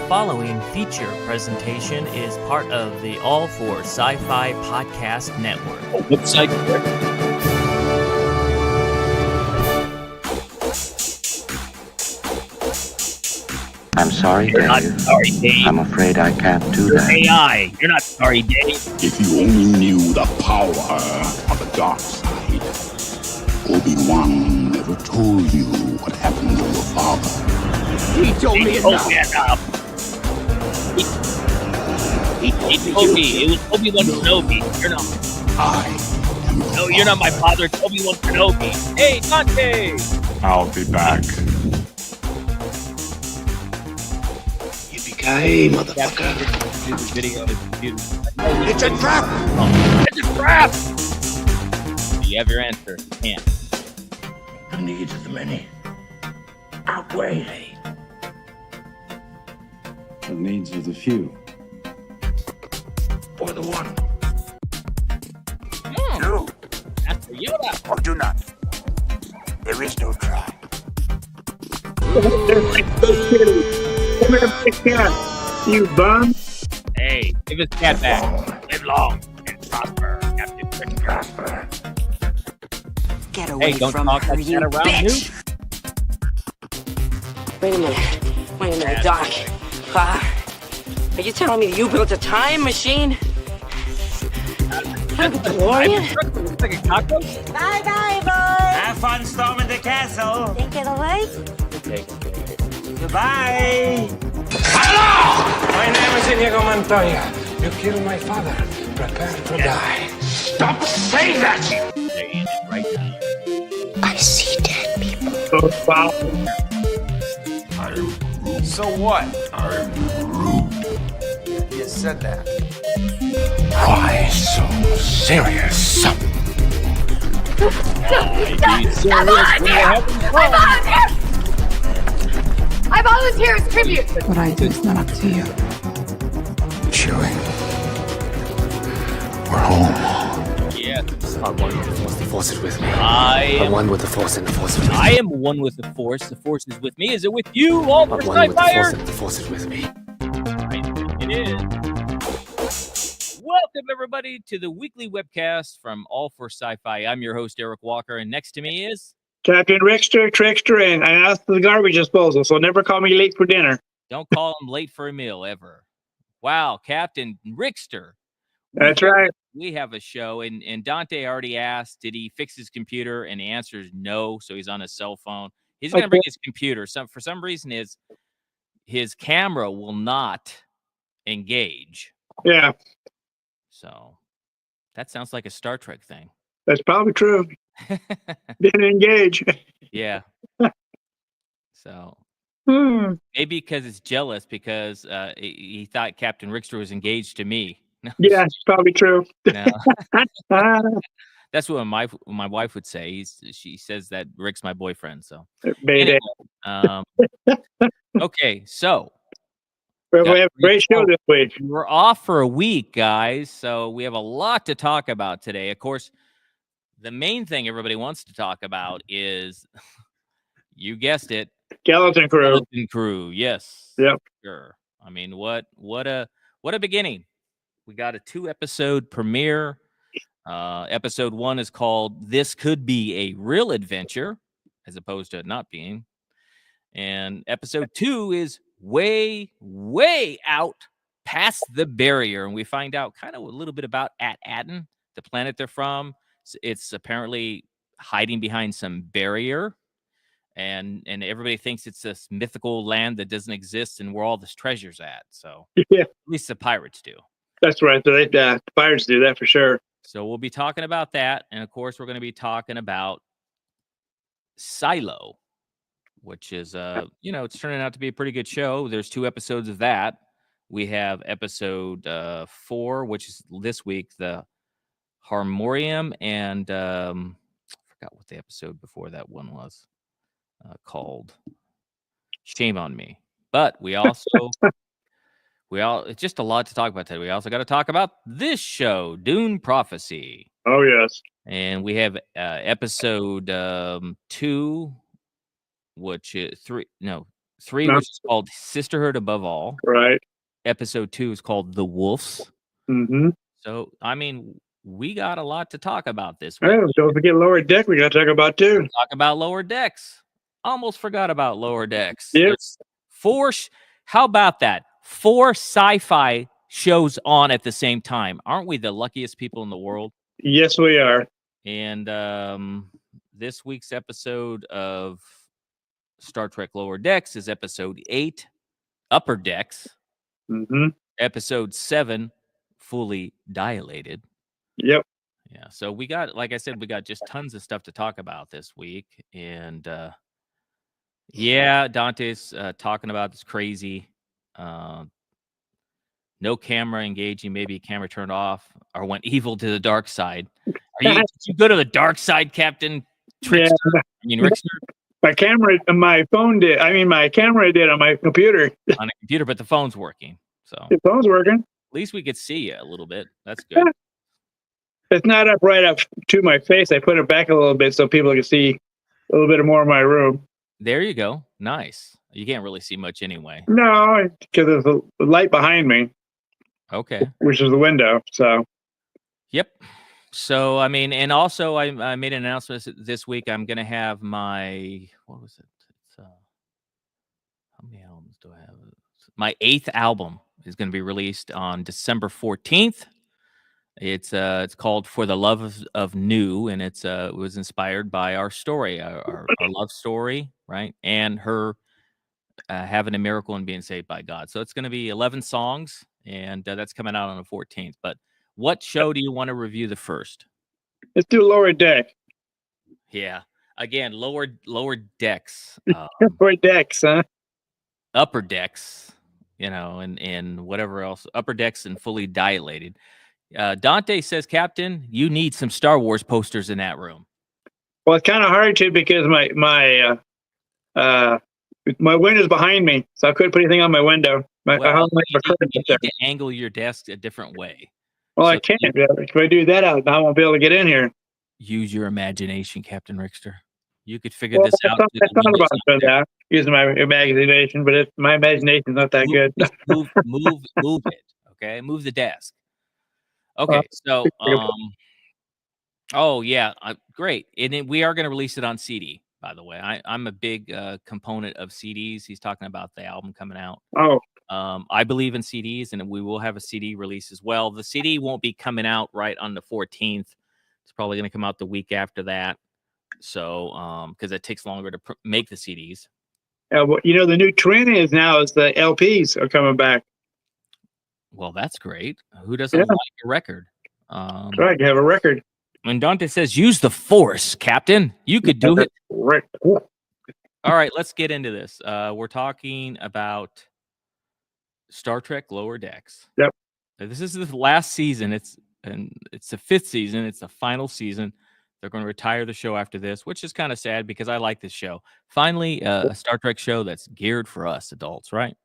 following feature presentation is part of the All for Sci-Fi Podcast Network. Website. I'm sorry, You're Dave. not sorry, Dave. I'm afraid I can't do You're that. AI. You're not sorry, Dave. If you only knew the power of the dark side, Obi-Wan never told you what happened to your father. He told me enough. He told me. It was Obi-Wan Kenobi. You're not. I am your No, you're not my father. It's Obi-Wan Kenobi. Hey, Dante. I'll be back. Yippee-ki-yay, motherfucker. This video is beautiful. It's a trap! It's a trap! You have your answer. You can't. The needs of the many outweigh The needs of the few. for the one. No. That's for Yoda. Or do not. There is no try. You bum. Hey, give his cat back. Live long and prosper, Captain Richter. Prosper. Get away Hey, don't from talk her, like you that around bitch! Wait a minute, Doc. Are you telling me you built a time machine? I'm DeLorean? Looks like a cockroach. Bye-bye, boys. Have fun storming the castle. Take it away. Goodbye. My name is Inigo Montoya. You killed my father. Prepare to die. Stop saying that! Saying it right now. I see dead people. So what? I'm rude. You said that. Why so serious? I volunteer as tribute. What I do is not up to you. Chewie. We're home. Yes. I'm one with the Force. The Force is with me. I I'm am one with the Force, and the Force is with me. I am one with the Force. The Force is with me. Is it with you? All for I'm one with the Force, Sci-Fi? and the Force is with me. It is. Welcome, everybody, to the weekly webcast from All for Sci-Fi. I'm your host, Eric Walker, and next to me is... Captain Richter, Trickster, and I asked the garbage disposal, so never call me late for dinner. Don't call him late for a meal, ever. Wow, Captain Rickster. That's right. We have a show, and Dante already asked, did he fix his computer? And the answer is no, so he's on his cell phone. He's going to bring his computer. For some reason, his camera will not engage. Yeah, So that sounds like a Star Trek thing. that's probably true. Didn't engage. Yeah. So Hmm. maybe because it's jealous because he thought Captain Rickster was engaged to me. Yeah, it's probably true. No. That's what my wife would say. She says that Rick's my boyfriend. So Baby. anyway, okay, so We have a great show this week. we're off for a week, guys. So we have a lot to talk about today. Of course, the main thing everybody wants to talk about is, you guessed it, Skeleton Crew. Skeleton Crew. Yes. Yep. Sure. I mean, what a beginning. We got a 2-episode premiere. Episode 1 is called "This Could Be a Real Adventure," as opposed to it not being. And episode 2 is way out past the barrier, and we find out kind of a little bit about At-Aten, the planet they're from. It's apparently hiding behind some barrier, and everybody thinks it's this mythical land that doesn't exist and where all this treasure's at. So Yeah, at least the pirates do. that's right. So they pirates do that for sure. So we'll be talking about that, and of course we're going to be talking about Silo, which is it's turning out to be a pretty good show. There's 2 episodes of that. We have episode 4, which is this week, the Harmorium, and I forgot what the episode before that one was called. Shame on me. But we also it's just a lot to talk about today. We also got to talk about this show, Dune Prophecy. Oh, yes. And we have episode 2, which is 3 No. which is called Sisterhood Above All. Right. Episode 2 is called The Wolves. Mm-hmm. So, I mean, we got a lot to talk about this week. Hey, don't forget Lower Deck. We got to talk about too. Talk about Lower Decks. Almost forgot about Lower Decks. Yep. There's 4. How about that? 4 sci-fi shows on at the same time. Aren't we the luckiest people in the world? Yes, we are. And this week's episode of Star Trek Lower Decks is episode 8, Upper Decks. Mm-hmm. Episode 7, Fully Dilated. Yep. Yeah, so we got, like I said, we got just tons of stuff to talk about this week. And yeah, Dante's talking about this crazy no camera engaging, maybe camera turned off or went evil to the dark side. Did you go to the dark side, Captain Trickster? Yeah. I mean, Rickster? My phone did. I mean, my camera did on my computer. On a computer, but the phone's working. So The phone's working. at least we could see you a little bit. That's good. It's not up right up to my face. I put it back a little bit so people can see a little bit more of my room. There you go. Nice. You can't really see much anyway. No, because there's a light behind me, Okay. which is the window. So Yep. So, I mean, and also I made an announcement this week. I'm going to have my, what was it? It's, how many albums do I have? My 8th album is going to be released on December 14th. It's called For the Love of New, and it was inspired by our story, our love story, right? And her having a miracle and being saved by God. So it's going to be 11 songs, and that's coming out on the 14th. But what show do you want to review the first? let's do Lower Deck. Yeah. Again, lower decks, Lower Decks, huh? upper decks, and whatever else, upper decks and Fully Dilated. Dante says, Captain, you need some Star Wars posters in that room. Well, it's kind of hard to because my window's behind me, so I couldn't put anything on my window. Well, you need to angle your desk a different way. Well, So I can't. If I do that, I won't be able to get in here. Use your imagination, Captain Rickster. You could figure Well, this out. I thought about that, using my imagination, but my imagination's not that good. Move it. Okay, move the desk. Okay, so oh yeah, great. And we are going to release it on CD. By the way, I'm a big component of CDs. He's talking about the album coming out. Oh, I believe in CDs, and we will have a CD release as well. The CD won't be coming out right on the 14th. It's probably going to come out the week after that. So, because it takes longer to make the CDs. well, the new trend is the LPs are coming back. Well, that's great. Who doesn't like a record? Right, you have a record. And Dante says, use the Force, Captain. You could do it. Right. All right, let's get into this. We're talking about Star Trek Lower Decks. Yep. Now, this is the last season. It's the 5th season. It's the final season. They're going to retire the show after this, which is kind of sad because I like this show. Finally, a Star Trek show that's geared for us adults, right?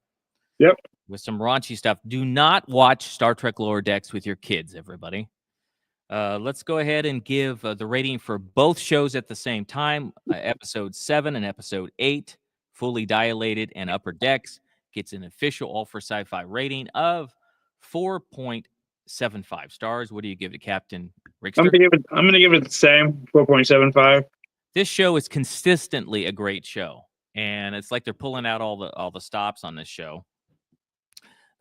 Yep. With some raunchy stuff. Do not watch Star Trek Lower Decks with your kids, everybody. Let's go ahead and give the rating for both shows at the same time. Episode 7 and episode 8, Fully Dilated and Upper Decks, gets an official All for Sci-Fi rating of 4.75 stars. What do you give it, Captain Rickster? I'm gonna give it the same 4.75. This show is consistently a great show, and it's like they're pulling out all the stops on this show.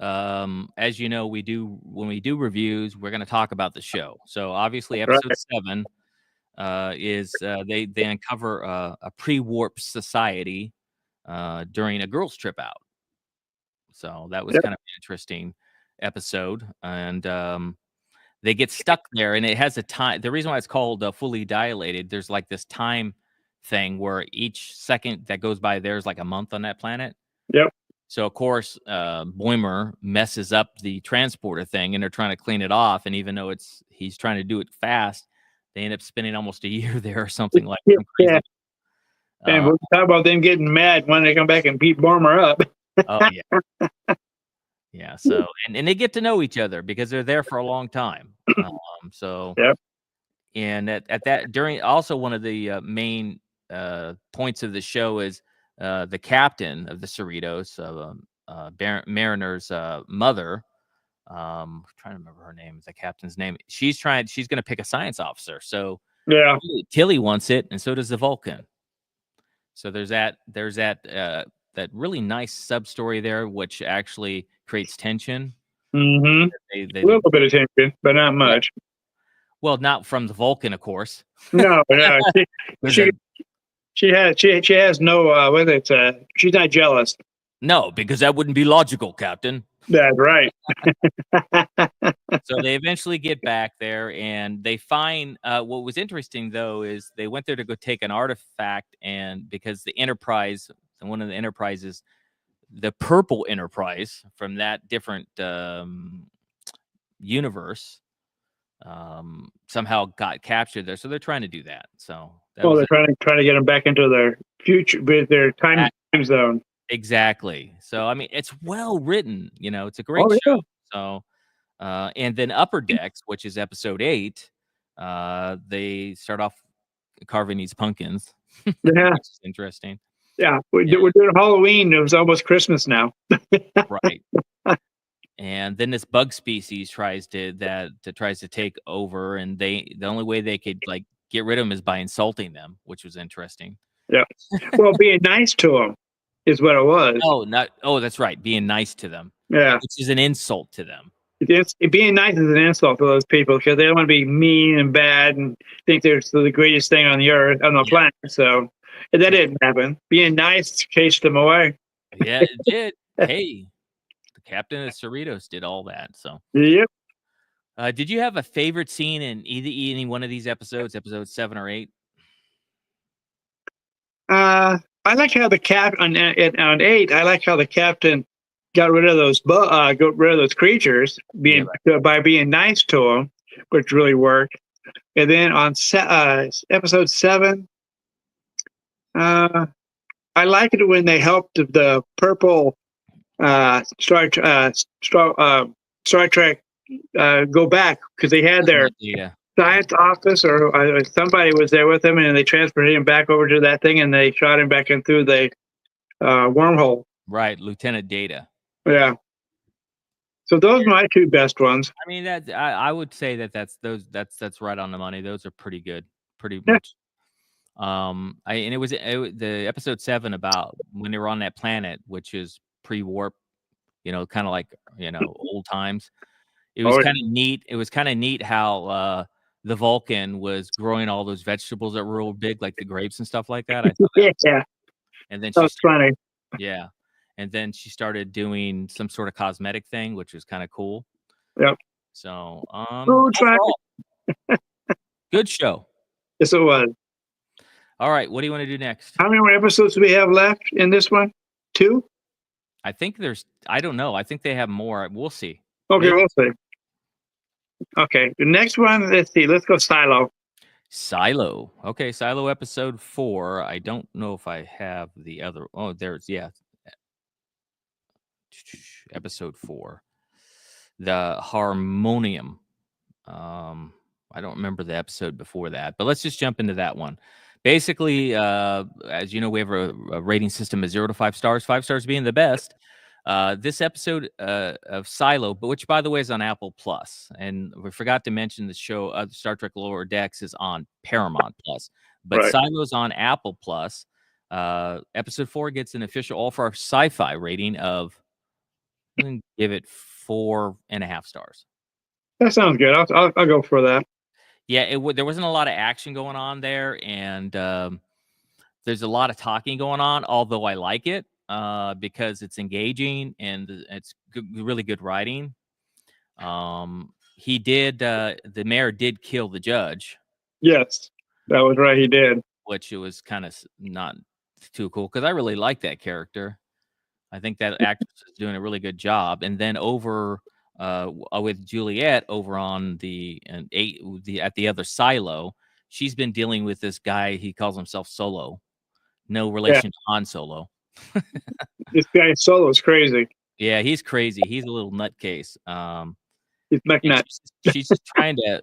As you know, when we do reviews, we're going to talk about the show. So obviously, episode 7 is they uncover a pre-warp society during a girls' trip out. So that was kind of an interesting episode, and they get stuck there, and it has a time. The reason why it's called Fully Dilated, there's like this time thing where each second that goes by, there's like a month on that planet. Yep. So, of course, Boimler messes up the transporter thing, and they're trying to clean it off. And even though he's trying to do it fast, they end up spending almost a year there or something like that. Yeah. And we'll talk about them getting mad when they come back and beat Boimler up. Oh, yeah. Yeah. So, and they get to know each other because they're there for a long time. Yep. And at that, during also one of the main points of the show is the captain of the Cerritos, Mariner's mother. Trying to remember her name, the captain's name. She's going to pick a science officer. So Yeah. Tilly wants it, and so does the Vulcan. So there's that that really nice sub story there, which actually creates tension. Mm-hmm. They A little bit of tension, but not much. Well, not from the Vulcan, of course. No, she has no what is it? She's not jealous. No, because that wouldn't be logical, Captain. That's right. So they eventually get back there, and they find what was interesting though is they went there to go take an artifact, and because the Enterprise, one of the Enterprises, the Purple Enterprise from that different universe, somehow got captured there. So they're trying to do that. So they're trying to get them back into their future, with their time zone. Exactly. So I mean, it's well written. It's a great show. So, and then Upper Decks, which is episode 8, they start off carving these pumpkins. Yeah, which is interesting. Yeah, we're doing Halloween. It was almost Christmas now. Right. And then this bug species tries to take over, and the only way they could get rid of them is by insulting them, which was interesting. Yeah. Well, being nice to them is what it was. That's right. Being nice to them. Yeah. Which is an insult to them. Being nice is an insult to those people because they don't want to be mean and bad and think they're the greatest thing on the planet. So that didn't happen. Being nice chased them away. Yeah, it did. Hey, the captain of Cerritos did all that. So yep. Did you have a favorite scene in any one of these episodes, episodes 7 or 8? I like how the on 8. I like how the captain got rid of those creatures by being nice to them, which really worked. And then on episode 7, I like it when they helped the purple Star Trek go back because they had their science office or somebody was there with them, and they transferred him back over to that thing, and they shot him back in through the wormhole. Right, Lieutenant Data. Yeah. So those are my 2 best ones. I mean, I would say that's right on the money. Those are pretty good, pretty much. And it was the episode 7 about when they were on that planet, which is pre-warp, kind of like old times. It was kind of neat. It was kind of neat how the Vulcan was growing all those vegetables that were real big, like the grapes and stuff like that. I thought yeah. And then that's funny. Yeah. And then she started doing some sort of cosmetic thing, which was kind of cool. Yep. So, good show. Yes, it was. All right. What do you want to do next? How many more episodes do we have left in this one? 2? I think I don't know. I think they have more. We'll see. Okay, we'll see. Okay. The next one, let's see. Let's go Silo. Silo. Okay. Silo episode 4. I don't know if I have the other. Oh, episode 4, the harmonium. I don't remember the episode before that, but let's just jump into that one. Basically, as you know, we have a rating system of 0 to 5 stars, 5 stars being the best. This episode of Silo, but which by the way is on Apple Plus, and we forgot to mention the show Star Trek Lower Decks is on Paramount Plus, but Silo's on Apple Plus. Episode 4 gets an official All for Sci-Fi rating of, I'm gonna give it 4.5 stars. That sounds good. I'll go for that. Yeah, there wasn't a lot of action going on there, and there's a lot of talking going on. Although I like it because it's engaging and it's really good writing. He did. The mayor did kill the judge. Yes, that was right. He did, which it was kind of not too cool because I really like that character. I think that actress is doing a really good job. And then over with Juliet over on at the other Silo, she's been dealing with this guy. He calls himself Solo. No relation to Han Solo. This guy Solo is crazy. Yeah, he's crazy. He's a little nutcase. He's McNut. She's just trying to.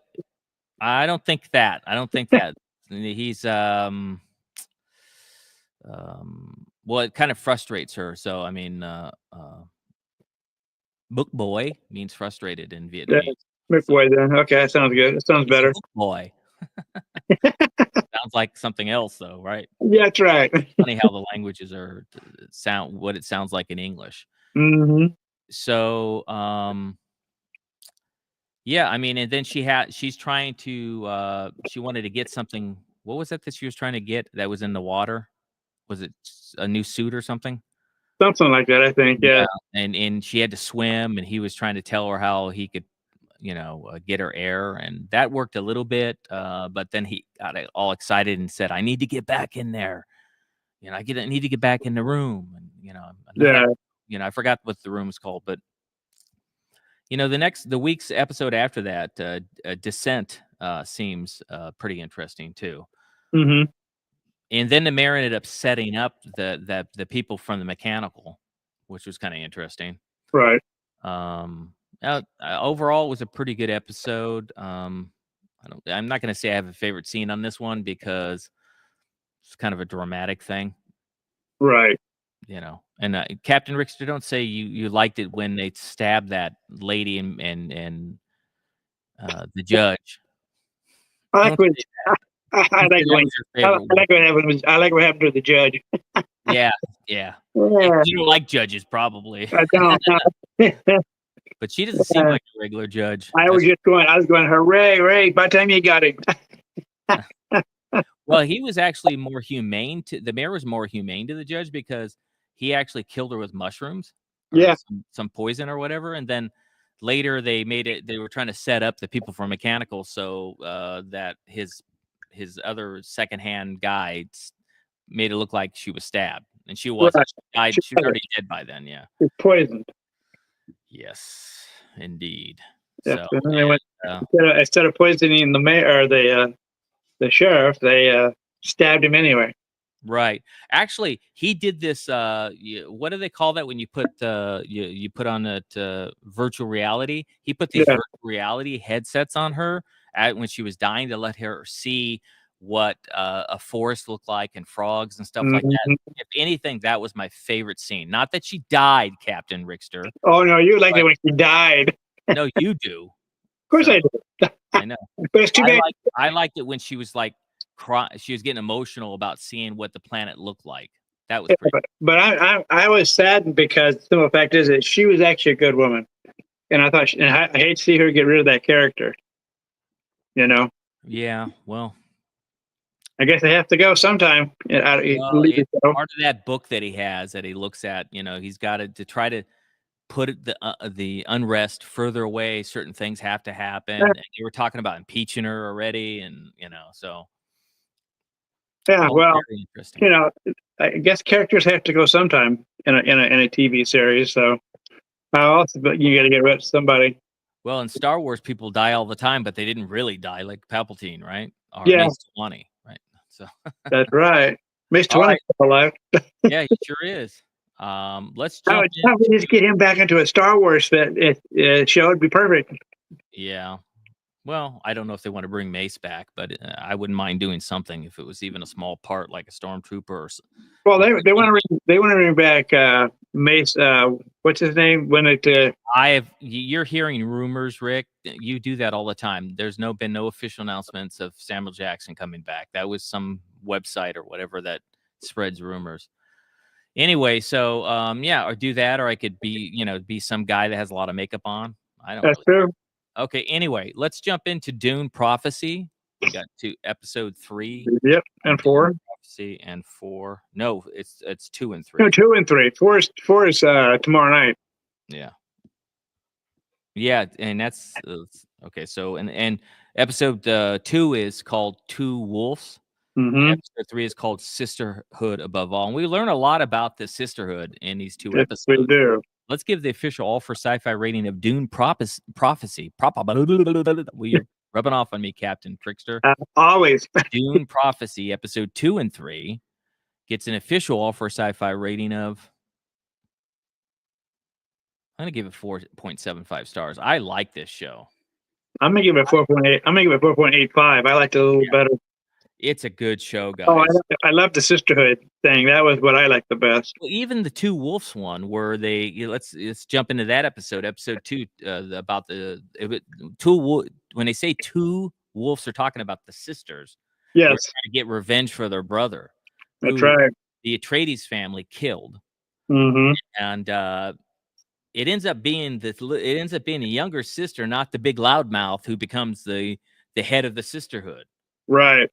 I don't think that. He's Well, it kind of frustrates her. So I mean, book boy means frustrated in Yeah, Vietnamese. McBoy then. Okay, that sounds good. That sounds He's a better. book boy. Sounds like something else, though, right? Yeah, that's right. Funny how the languages are sound what it sounds like in English. Mm-hmm. So, yeah, I mean, and then she's trying to she wanted to get something. What was that she was trying to get that was in the water? Was it a new suit or something? Something like that, I think. Yeah. And she had to swim, and he was trying to tell her how he could, get her air, and that worked a little bit. But then he got all excited and said, "I need to get back in there. I need to get back in the room." And I forgot what the room is called, but the week's episode after that, Descent, seems pretty interesting too. Mm-hmm. And then the mayor ended up setting up the people from the mechanical, which was kind of interesting. Right. Overall, it was a pretty good episode. I'm not going to say I have a favorite scene on this one because it's kind of a dramatic thing. Right. And Captain Rickster, don't say you liked it when they stabbed that lady and the judge. I like what I like what happened. I like what happened to the judge. Yeah. Yeah. You don't like judges, probably. I don't. But she doesn't seem like a regular judge. I was going, hooray! By the time you got it. Well, he was actually more humane the mayor was more humane to the judge because he actually killed her with mushrooms. Yeah. Some poison or whatever. And then later they were trying to set up the people from mechanical so that his other secondhand guy made it look like she was stabbed. And she wasn't. Right. She was already dead by then, yeah. It's poisoned. Yes, indeed. Yeah, So and they went, instead of poisoning the mayor or the sheriff, they stabbed him anyway. Right. Actually, he did this. What do they call that when you put you put on it virtual reality? He put these virtual reality headsets on her when she was dying to let her see what a forest looked like and frogs and stuff like that. If anything, that was my favorite scene. Not that she died, Captain Rickster. Oh no, you liked it when she died. No, you do. Of course I do. I know. But it's too bad. I liked it when she was like she was getting emotional about seeing what the planet looked like. That was pretty but I was saddened because the simple fact is that she was actually a good woman, and I thought I hate to see her get rid of that character. Yeah. Well, I guess they have to go sometime. Part of that book that he has that he looks at, he's got to try to put the unrest further away. Certain things have to happen. And you were talking about impeaching her already, and so. Yeah, well, I guess characters have to go sometime in a TV series. So, but you got to get rid of somebody. Well, in Star Wars, people die all the time, but they didn't really die, like Palpatine, right? Or yeah, Mace Windu, right? So that's right. Mace Windu is alive. Yeah, he sure is. Let's jump in. How we just get him back into a Star Wars show? It'd be perfect. Yeah. Well, I don't know if they want to bring Mace back, but I wouldn't mind doing something if it was even a small part, like a stormtrooper. Well, they want to bring back Mace. What's his name? You're hearing rumors, Rick. You do that all the time. There's been no official announcements of Samuel Jackson coming back. That was some website or whatever that spreads rumors. Anyway, so or do that, or I could be some guy that has a lot of makeup on. I don't. That's true. Okay, anyway, let's jump into Dune Prophecy. We got to episode 3. Yep, and 4. Prophecy and 4. No, it's 2 and 3. No, 2 and 3. 4 is tomorrow night. Yeah. Yeah, and that's okay. So and episode 2 is called Two Wolves. Mm-hmm. Episode 3 is called Sisterhood Above All. And we learn a lot about the sisterhood in these 2 episodes. We do. Let's give the official All for Sci-Fi rating of Dune Prophecy. You're rubbing off on me, Captain Trickster. Always. Dune Prophecy, episode 2 and 3, gets an official All for Sci-Fi rating of. I'm gonna give it 4.75 stars. I like this show. I'm gonna give it 4.8. I'm gonna give it 4.85. I liked it a little better. It's a good show, guys. Oh, I love the sisterhood thing. That was what I liked the best. Well, even the Two Wolves one, where let's jump into that episode 2, about when they say two wolves, are talking about the sisters. Who are Yes, trying to get revenge for their brother, that's who right. the Atreides family killed, Mm-hmm. and it ends up being a younger sister, not the big loudmouth, who becomes the head of the sisterhood. Right.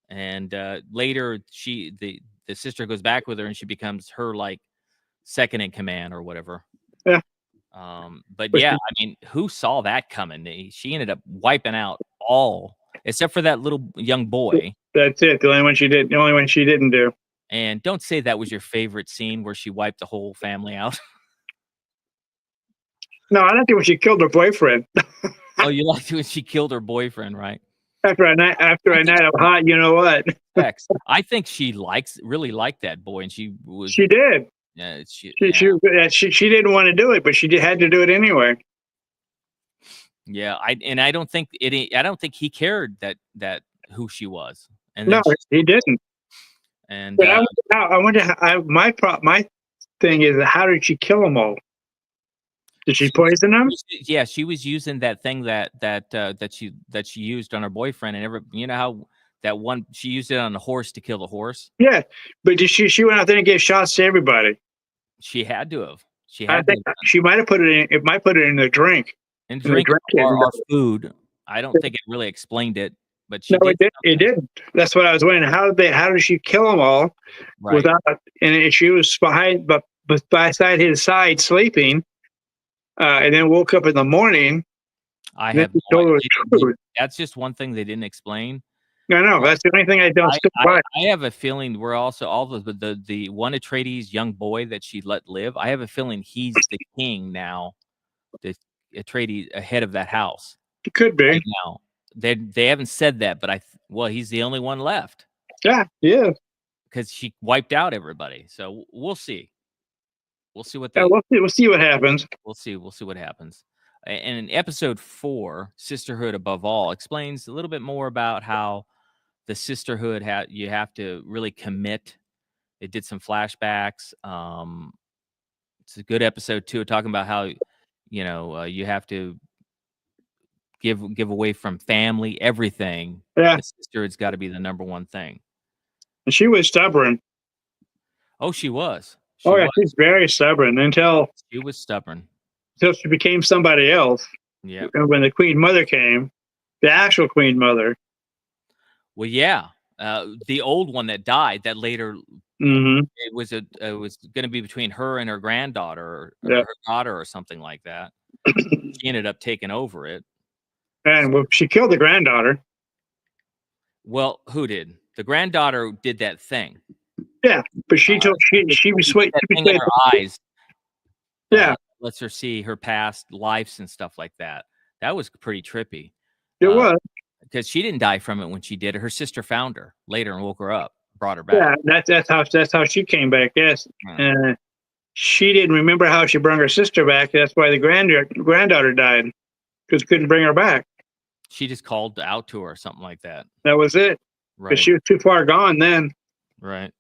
And later, the sister goes back with her, and she becomes her like second in command or whatever. Yeah. But yeah, I mean, who saw that coming? She ended up wiping out all except for that little young boy. That's it. The only one she didn't do. And don't say that was your favorite scene where she wiped the whole family out. No, I don't think when she killed her boyfriend. Oh, you liked it when she killed her boyfriend, right? After a night of hot, you know what? Sex. I think she really liked that boy, and she did. Yeah, She didn't want to do it, but she had to do it anyway. Yeah, I don't think he cared that who she was. And no, he didn't. And but I wonder how, my thing is, how did she kill them all? Did she poison them? Yeah, she was using that thing that she used on her boyfriend, and you know how that one she used it on the horse to kill the horse. Yeah, but she went out there and gave shots to everybody. She had to have. I think she might have put it in. It might put it in the drink. In drink or food. I don't think it really explained it, but she did. It didn't. That's what I was wondering. How did she kill them all without? And she was beside his side sleeping. And then woke up in the morning. I have that's just one thing they didn't explain. No, that's the only thing I don't. I have a feeling we're also all the one Atreides young boy that she let live. I have a feeling he's the king now. The Atreides ahead of that house. It could be right now. They haven't said that, but he's the only one left. Yeah, because she wiped out everybody. So we'll see. We'll see what we'll see what happens. We'll see what happens. And in episode 4, Sisterhood Above All explains a little bit more about how the sisterhood you have to really commit. It did some flashbacks. It's a good episode too, talking about how you have to give away from family, everything. Yeah, the sisterhood's got to be the number one thing. And she was stubborn. Oh, she was. She's very stubborn until she was stubborn. Until she became somebody else. Yeah. And when the Queen Mother came, the actual Queen Mother. Well, yeah, the old one that died. That later, it was going to be between her and her granddaughter, or her daughter, or something like that. She ended up taking over it. And she killed the granddaughter. Well, who did? The granddaughter did that thing. Yeah, but she was sweet. In her eyes. Yeah, lets her see her past lives and stuff like that. That was pretty trippy. It was because she didn't die from it when she did it. Her sister found her later and woke her up, brought her back. Yeah, that's how she came back. Yes, she didn't remember how she brought her sister back. That's why the granddaughter died, because couldn't bring her back. She just called out to her or something like that. That was it. Right. Because she was too far gone then. Right.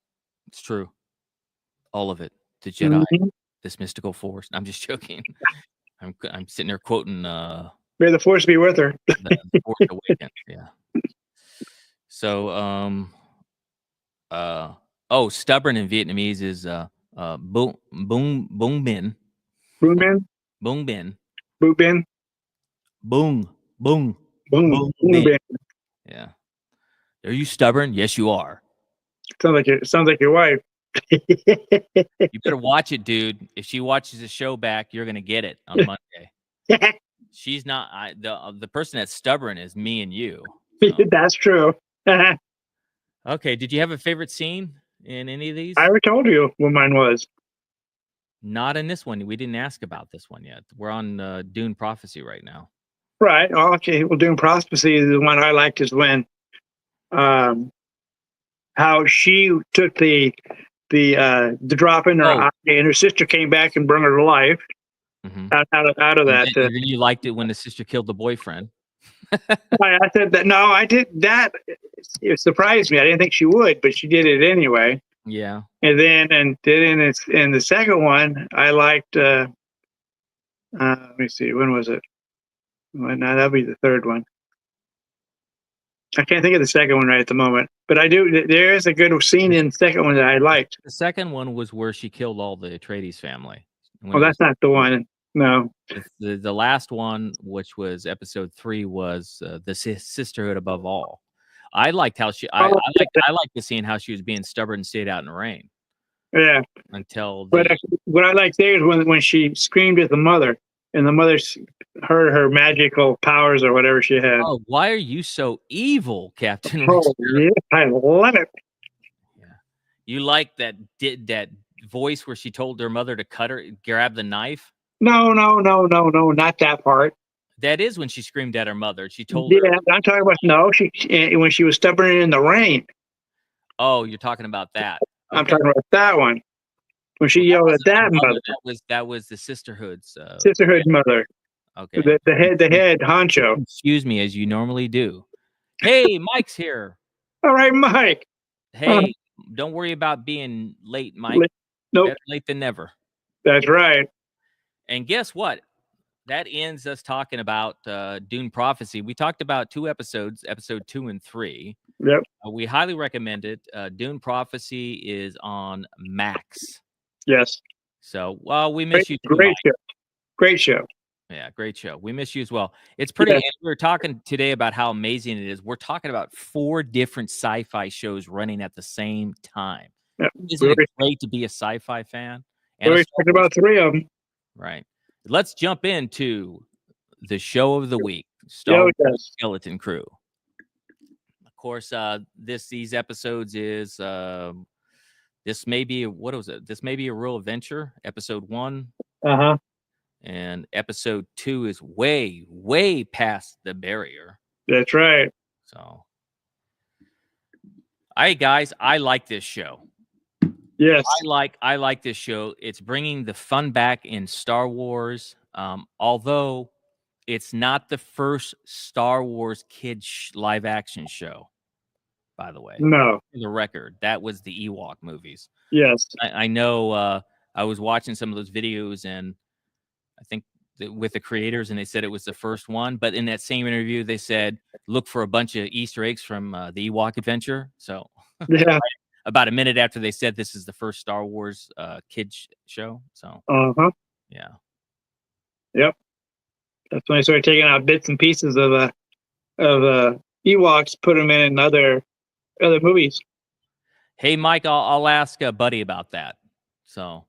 It's true. All of it. The Jedi, this mystical force. I'm just joking. I'm sitting there quoting. May the force be with her. The Force Awakens. Yeah. So, stubborn in Vietnamese is boom bin. Boom bin. Boom bin. Boom bin. Boom. Boom. Boom bin. Yeah. Are you stubborn? Yes, you are. Sounds like your wife. You better watch it, dude. If she watches the show back, you're gonna get it on Monday. She's not. The person that's stubborn is me and you. So. That's true. Okay. Did you have a favorite scene in any of these? I already told you what mine was. Not in this one. We didn't ask about this one yet. We're on Dune Prophecy right now. Right. Oh, okay. Well, Dune Prophecy, the one I liked is when, how she took the drop in her eye, and her sister came back and brought her to life. Out of that. You liked it when the sister killed the boyfriend. I said that. No, I did that. It surprised me. I didn't think she would, but she did it anyway. Yeah. And then, in the second one, I liked. Let me see. When was it? Well, no, that'll be the third one. I can't think of the second one right at the moment, but I do. There is a good scene in the second one that I liked. The second one was where she killed all the Atreides family. Well, that's not the one. No. The last one, which was episode 3, was the sisterhood above all. I liked how she. I liked the scene how she was being stubborn and stayed out in the rain. Yeah. Until. But what I liked there is when she screamed at the mother, and the mother heard her magical powers or whatever she had. Oh, why are you so evil, Captain? Oh, yeah, I love it. Yeah, you like that voice where she told her mother to grab the knife. No, not that part. That is when she screamed at her mother. She told her. Yeah, I'm talking about when she was stubborn in the rain. Oh, you're talking about that. Okay. I'm talking about that one. When she yelled at that mother. That was the sisterhood's mother. Okay. The head honcho. Excuse me, as you normally do. Hey, Mike's here. All right, Mike. Hey, don't worry about being late, Mike. Nope. Better late than never. That's right. And guess what? That ends us talking about Dune Prophecy. We talked about 2 episodes, episode 2 and 3. Yep. We highly recommend it. Dune Prophecy is on Max. Yes. So, well, we miss you too, Great Mike. show. Great show. Yeah, great show. We miss you as well. It's pretty. Yes. We were talking today about how amazing it is. We're talking about 4 different sci-fi shows running at the same time. Yep. Isn't it great to be a sci-fi fan? And we're talking about 3 of them. Right. Let's jump into the show of the week. Star Wars Skeleton Crew. Of course, these episodes is this may be what was it? This may be a real adventure. Episode 1. And episode 2 is way past the barrier. That's right. So, guys, I like this show. Yes, I like this show. It's bringing the fun back in Star Wars. Although it's not the first Star Wars kids live action show. By the way, no. For the record, that was the Ewok movies. Yes, I know. I was watching some of those videos, and I think with the creators, and they said it was the first one. But in that same interview, they said look for a bunch of Easter eggs from the Ewok adventure. So yeah. About a minute after they said this is the first Star Wars kids show. So yeah. Yep. That's when I started taking out bits and pieces of Ewoks, put them in other movies. Hey, Mike, I'll ask Buddy about that. So,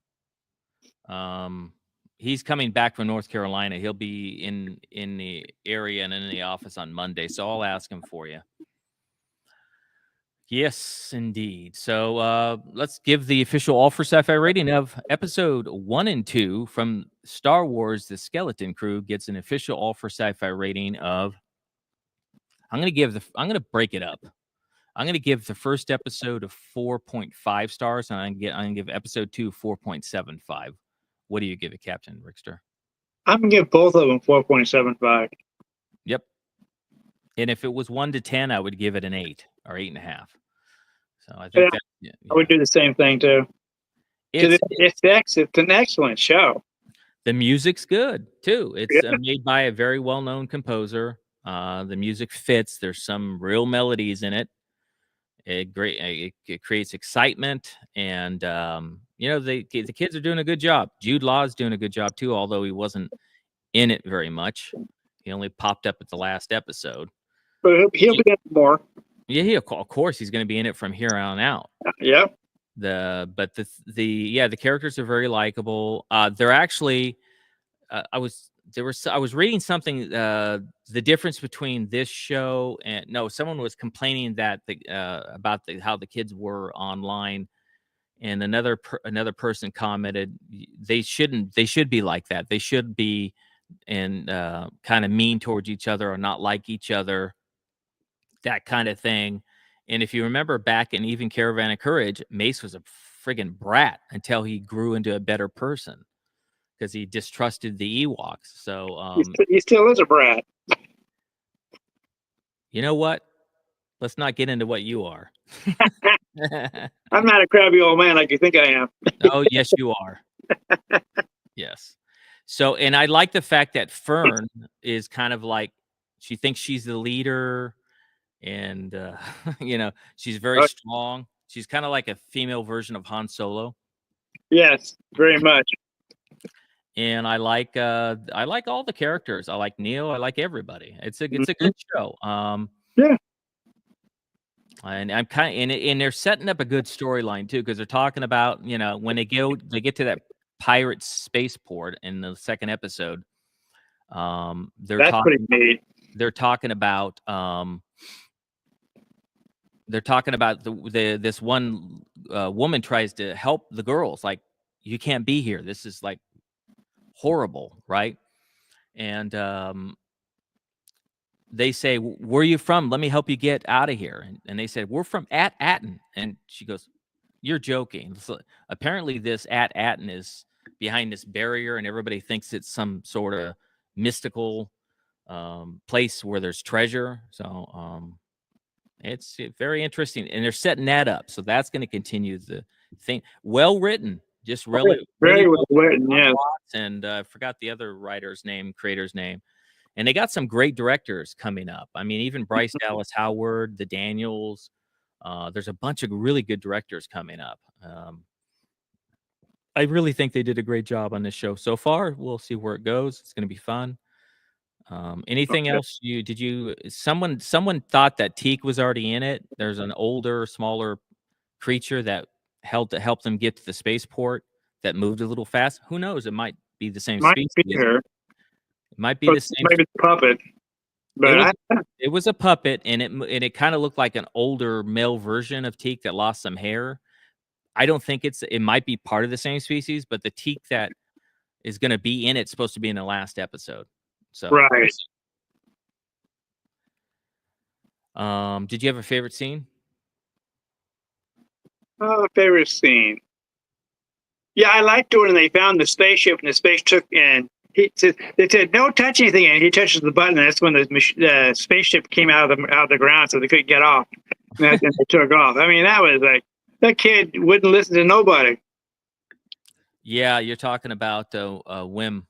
he's coming back from North Carolina. He'll be in the area and in the office on Monday. So I'll ask him for you. Yes, indeed. So let's give the official All for Sci-Fi rating of episode 1 and 2 from Star Wars: The Skeleton Crew gets an official All for Sci-Fi rating of. I'm going to break it up. I'm going to give the first episode of 4.5 stars, and I'm going to give episode 2 4.75. What do you give it, Captain Rickster? I'm going to give both of them 4.75. Yep. And if it was 1 to 10, I would give it an 8 or 8.5. So I think I would do the same thing too. It's an excellent show. The music's good too. It's made by a very well-known composer. The music fits. There's some real melodies in it. It creates excitement, and the kids are doing a good job. Jude Law's doing a good job too, although he wasn't in it very much. He only popped up at the last episode. But he'll be in more. Yeah, of course he's going to be in it from here on out. Yeah. The characters are very likable. They're actually, I was reading something. The difference between this show and someone was complaining that about how the kids were online, and another person commented they should be like that. They should be and kind of mean towards each other or not like each other. That kind of thing. And if you remember back in even Caravan of Courage, Mace was a friggin' brat until he grew into a better person because he distrusted the Ewoks. So he still is a brat. You know what? Let's not get into what you are. I'm not a crabby old man like you think I am. Oh, yes, you are. Yes. So, and I like the fact that Fern is kind of like, she thinks she's the leader, and she's very strong. She's kind of like a female version of Han Solo. Yes, very much. And I like all the characters. I like Neo. I like everybody. It's a good show. Yeah. And I'm and they're setting up a good storyline too, because they're talking about, when they get to that pirate spaceport in the second episode. That's pretty neat. They're talking about this one woman tries to help the girls, like, you can't be here. This is like horrible, right? And they say, where are you from? Let me help you get out of here. And they said, we're from Atten. And she goes, you're joking. So apparently this Atten is behind this barrier, and everybody thinks it's some sort of mystical place where there's treasure. So it's very interesting, and they're setting that up. So that's going to continue the thing. Well written, just really very well written. Yeah. And I forgot the other creator's name. And they got some great directors coming up. I mean, even Bryce Dallas Howard, the Daniels. There's a bunch of really good directors coming up. I really think they did a great job on this show so far. We'll see where it goes. It's going to be fun. Anything else? Someone thought that Teak was already in it. There's an older, smaller creature that helped them get to the spaceport that moved a little fast. Who knows? It might be the same species. It might be the same. Maybe it's a puppet. But it was a puppet, and it kind of looked like an older male version of Teak that lost some hair. I don't think it might be part of the same species, but the Teak that is going to be in it's supposed to be in the last episode. So right. Did you have a favorite scene? Favorite scene. Yeah, I liked it when they found the spaceship and the space took in. They said, "Don't touch anything," and he touches the button. And that's when the spaceship came out of the ground, so they couldn't get off. And they took off. I mean, that was like, that kid wouldn't listen to nobody. Yeah, you're talking about Win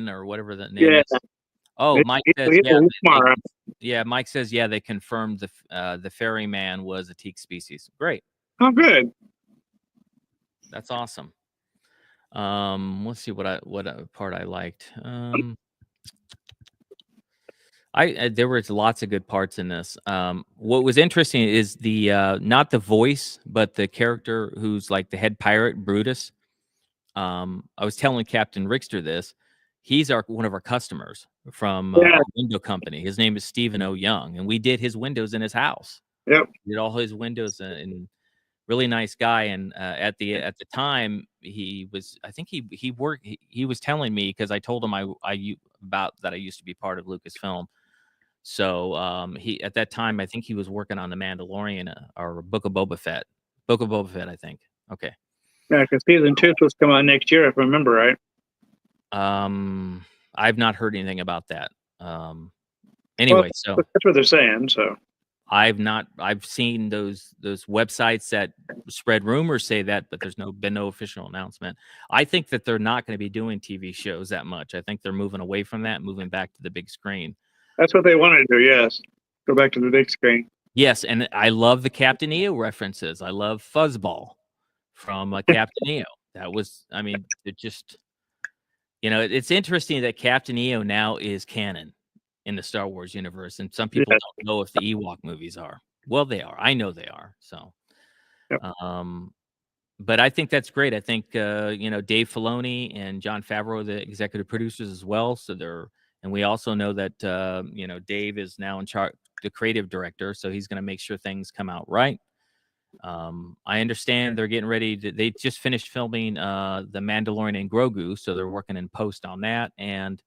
or whatever the name is. Oh, Mike says Mike says they confirmed the ferryman was a Teak species. Great. Oh, good. That's awesome. Let's see what part I liked. There was lots of good parts in this. What was interesting is the not the voice, but the character who's like the head pirate, Brutus. I was telling Captain Rickster this. He's one of our customers from our window company. His name is Stephen O. Young, and we did his windows in his house. Yep, did all his windows, and really nice guy. And at the time, he was, I think he worked. He was telling me, because I told him I used to be part of Lucasfilm. So he at that time, I think he was working on The Mandalorian or Book of Boba Fett. Book of Boba Fett, I think. Okay. Yeah, because season 2 is supposed to come out next year, if I remember right. I've not heard anything about that. Anyway, so that's what they're saying. So I've seen those websites that spread rumors say that, but there's been no official announcement. I think that they're not going to be doing TV shows that much. I think they're moving away from that, moving back to the big screen. That's what they want to do. Yes, go back to the big screen. Yes, and I love the Captain EO references. I love Fuzzball from Captain EO. That was, I mean, it just, it's interesting that Captain EO now is canon in the Star Wars universe, and some people don't know if the Ewok movies are. Well, they are. I know they are. So, but I think that's great. I think Dave Filoni and Jon Favreau are the executive producers as well. So and we also know that Dave is now in charge, the creative director. So he's going to make sure things come out right. I understand they're getting ready they just finished filming The Mandalorian and Grogu, so they're working in post on that. And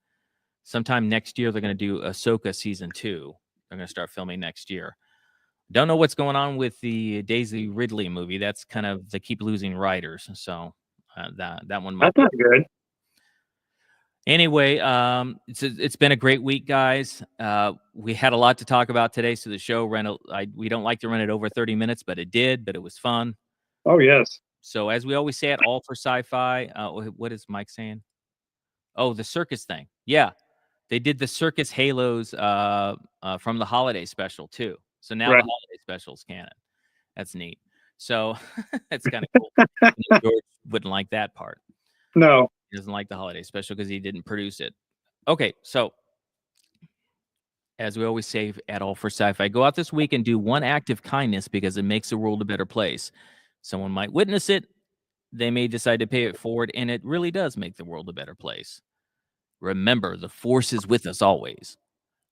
sometime next year, they're going to do Ahsoka season 2. They're going to start filming next year. Don't know what's going on with the Daisy Ridley movie. That's kind of, they keep losing writers. So that one might. That's not good. Anyway, it's been a great week, guys. We had a lot to talk about today, so the show we don't like to run it over 30 minutes, but it did. But it was fun. Oh yes. So as we always say at All for Sci-Fi, what is Mike saying? Oh, the circus thing. Yeah, they did the circus halos from the holiday special too. So now the holiday special is canon. That's neat. So that's kind of cool. George wouldn't like that part. No. He doesn't like the holiday special because he didn't produce it. Okay, so as we always say at All for Sci-Fi, go out this week and do one act of kindness because it makes the world a better place. Someone might witness it. They may decide to pay it forward, and it really does make the world a better place. Remember, the Force is with us always.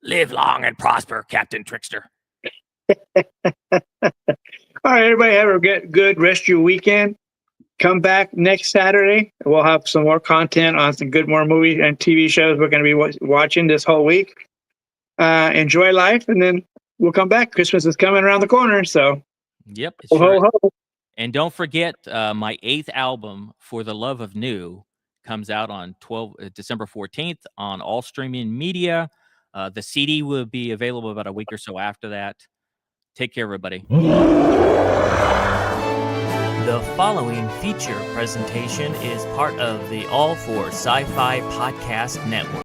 Live long and prosper, Captain Trickster. All right, everybody have a good rest of your weekend. Come back next Saturday. We'll have some more content on some good more movies and TV shows we're going to be watching this whole week. Enjoy life, and then we'll come back. Christmas is coming around the corner, so. Yep. Ho, ho, ho. And don't forget, my 8th album, For the Love of New, comes out on December 14th on all streaming media. The CD will be available about a week or so after that. Take care, everybody. The following feature presentation is part of the All for Sci-Fi Podcast Network.